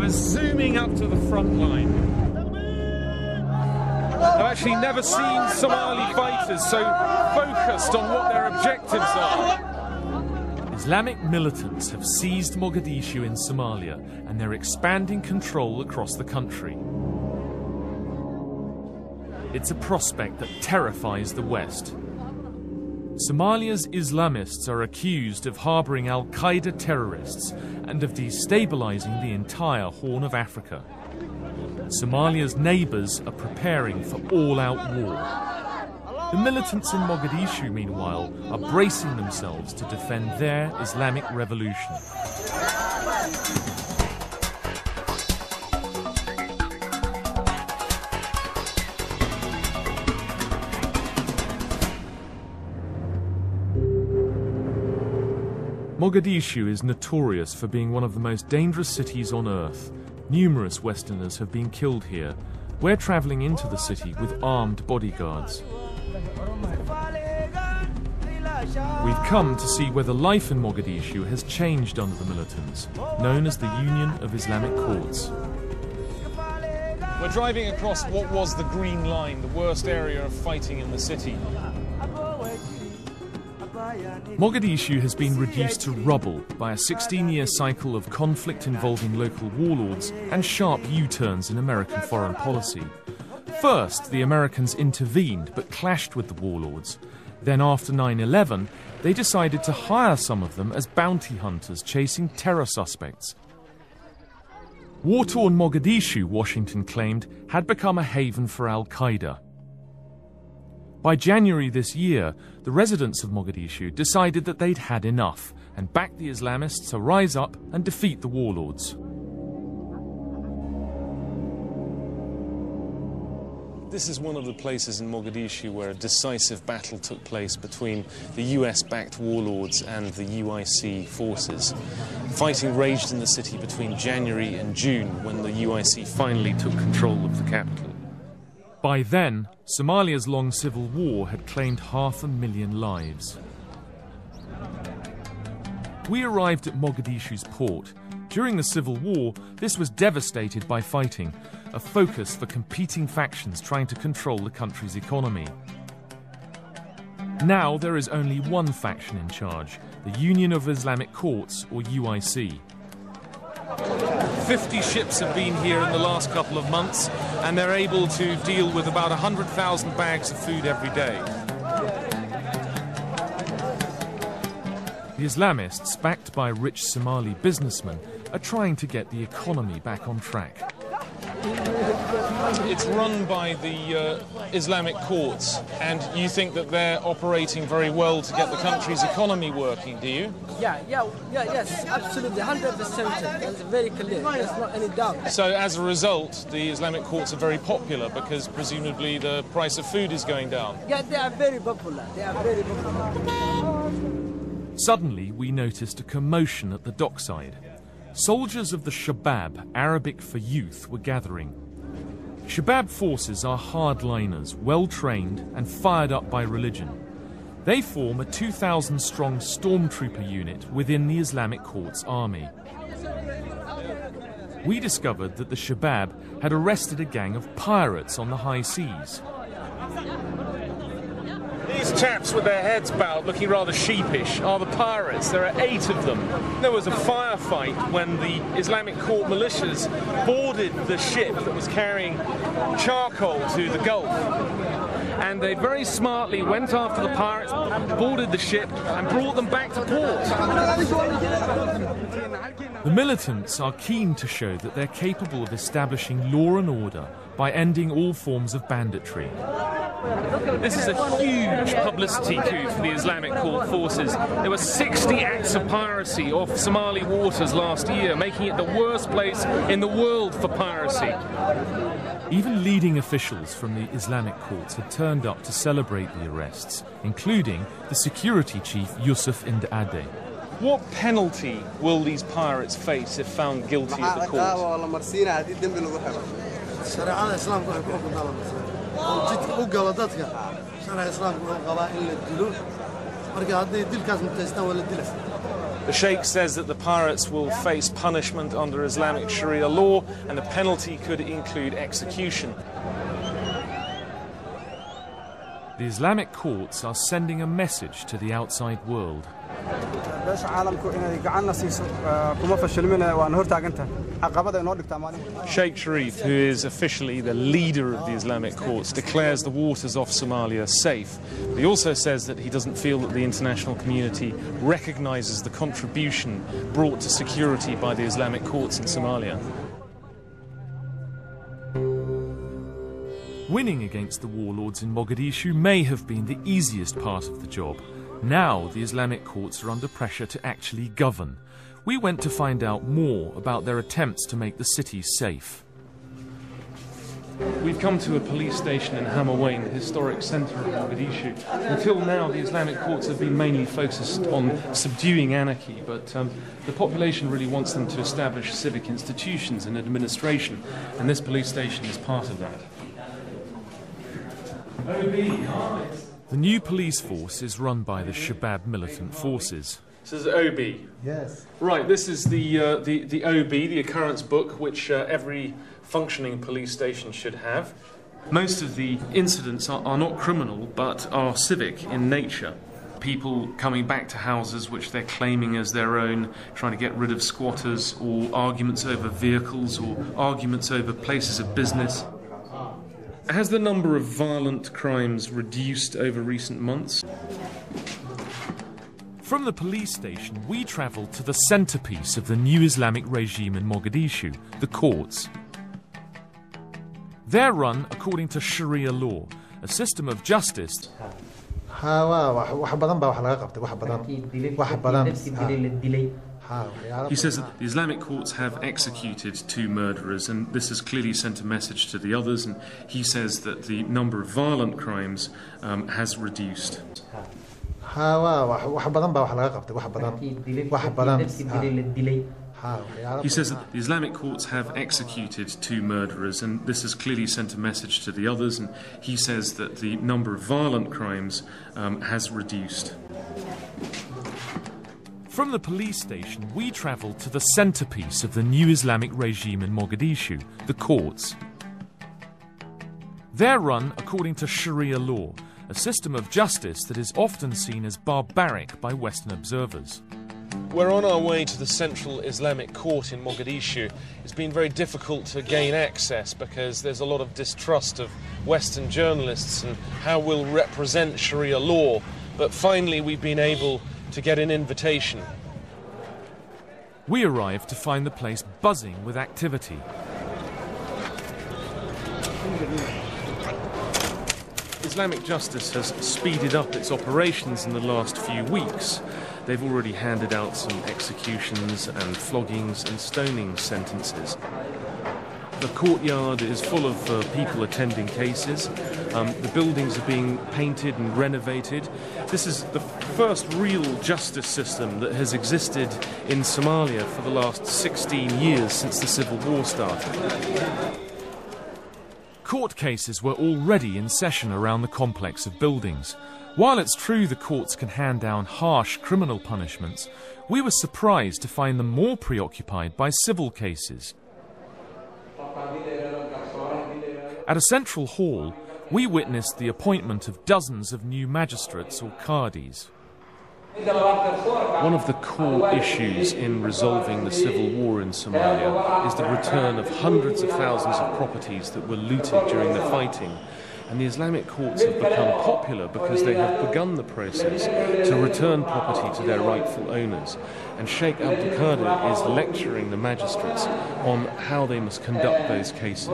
we're zooming up to the front line. I've actually never seen Somali fighters so focused on what their objectives are. Islamic militants have seized Mogadishu in Somalia and they're expanding control across the country. It's a prospect that terrifies the West. Somalia's Islamists are accused of harboring Al-Qaeda terrorists and of destabilizing the entire Horn of Africa. Somalia's neighbors are preparing for all-out war. The militants in Mogadishu, meanwhile, are bracing themselves to defend their Islamic revolution. Mogadishu is notorious for being one of the most dangerous cities on earth. Numerous Westerners have been killed here. We're travelling into the city with armed bodyguards. We've come to see whether life in Mogadishu has changed under the militants, known as the Union of Islamic Courts. We're driving across what was the Green Line, the worst area of fighting in the city. Mogadishu has been reduced to rubble by a 16-year cycle of conflict involving local warlords and sharp U-turns in American foreign policy. First, the Americans intervened but clashed with the warlords. Then after 9/11, they decided to hire some of them as bounty hunters chasing terror suspects. War-torn Mogadishu, Washington claimed, had become a haven for Al-Qaeda. By January this year, the residents of Mogadishu decided that they'd had enough and backed the Islamists to rise up and defeat the warlords. This is one of the places in Mogadishu where a decisive battle took place between the US-backed warlords and the UIC forces. Fighting raged in the city between January and June when the UIC finally took control of the capital. By then, Somalia's long civil war had claimed 500,000 lives. We arrived at Mogadishu's port. During the civil war, this was devastated by fighting, a focus for competing factions trying to control the country's economy. Now there is only one faction in charge, the Union of Islamic Courts, or UIC. 50 ships have been here in the last couple of months, and they're able to deal with about 100,000 bags of food every day. The Islamists, backed by rich Somali businessmen, are trying to get the economy back on track. It's run by the Islamic Courts, and you think that they're operating very well to get the country's economy working, do you? Yes, absolutely, 100%. That's very clear. There's not any doubt. So as a result, the Islamic Courts are very popular because presumably the price of food is going down. Yeah, they are very popular. They are very popular. Suddenly, we noticed a commotion at the dockside. Soldiers of the Shabab, Arabic for youth, were gathering. Shabab forces are hardliners, well-trained and fired up by religion. They form a 2,000-strong stormtrooper unit within the Islamic Courts army. We discovered that the Shabab had arrested a gang of pirates on the high seas. These chaps with their heads bowed, looking rather sheepish, are the pirates. There are 8 of them. There was a firefight when the Islamic Court militias boarded the ship that was carrying charcoal to the Gulf. And they very smartly went after the pirates, boarded the ship, and brought them back to port. The militants are keen to show that they're capable of establishing law and order by ending all forms of banditry. This is a huge publicity coup for the Islamic Court forces. There were 60 acts of piracy off Somali waters last year, making it the worst place in the world for piracy. Even leading officials from the Islamic Courts had turned up to celebrate the arrests, including the security chief Yusuf Indade. What penalty will these pirates face if found guilty at the court? The Sheikh says that the pirates will face punishment under Islamic Sharia law, and the penalty could include execution. The Islamic courts are sending a message to the outside world. Sheikh Sharif, who is officially the leader of the Islamic courts, declares the waters off Somalia safe. But he also says that he doesn't feel that the international community recognises the contribution brought to security by the Islamic courts in Somalia. Winning against the warlords in Mogadishu may have been the easiest part of the job. Now the Islamic courts are under pressure to actually govern. We went to find out more about their attempts to make the city safe. We've come to a police station in Hamawain, the historic centre of Mogadishu. Until now, the Islamic courts have been mainly focused on subduing anarchy, but the population really wants them to establish civic institutions and administration, and this police station is part of that. The new police force is run by the Shabab militant forces. This is OB. Yes. Right, this is the OB, the occurrence book, which every functioning police station should have. Most of the incidents are not criminal, but are civic in nature. People coming back to houses which they're claiming as their own, trying to get rid of squatters, or arguments over vehicles, or arguments over places of business. Has the number of violent crimes reduced over recent months? From the police station, we travelled to the centrepiece of the new Islamic regime in Mogadishu, the courts. They're run according to Sharia law, a system of justice. He says that the Islamic courts have executed 2 murderers, and this has clearly sent a message to the others, and he says that the number of violent crimes has reduced. He says that the Islamic courts have executed 2 murderers, and this has clearly sent a message to the others, and he says that the number of violent crimes has reduced. From the police station, we travelled to the centrepiece of the new Islamic regime in Mogadishu, the courts. They're run according to Sharia law, a system of justice that is often seen as barbaric by Western observers. We're on our way to the Central Islamic Court in Mogadishu. It's been very difficult to gain access because there's a lot of distrust of Western journalists and how we'll represent Sharia law, but finally we've been able to get an invitation. We arrived to find the place buzzing with activity. Islamic justice has speeded up its operations in the last few weeks. They've already handed out some executions and floggings and stoning sentences. The courtyard is full of people attending cases. The buildings are being painted and renovated. This is the first real justice system that has existed in Somalia for the last 16 years since the civil war started. Court cases were already in session around the complex of buildings. While it's true the courts can hand down harsh criminal punishments, we were surprised to find them more preoccupied by civil cases. At a central hall, we witnessed the appointment of dozens of new magistrates or qadis. One of the core issues in resolving the civil war in Somalia is the return of hundreds of thousands of properties that were looted during the fighting. And the Islamic courts have become popular because they have begun the process to return property to their rightful owners. And Sheikh Abdul Qadir is lecturing the magistrates on how they must conduct those cases.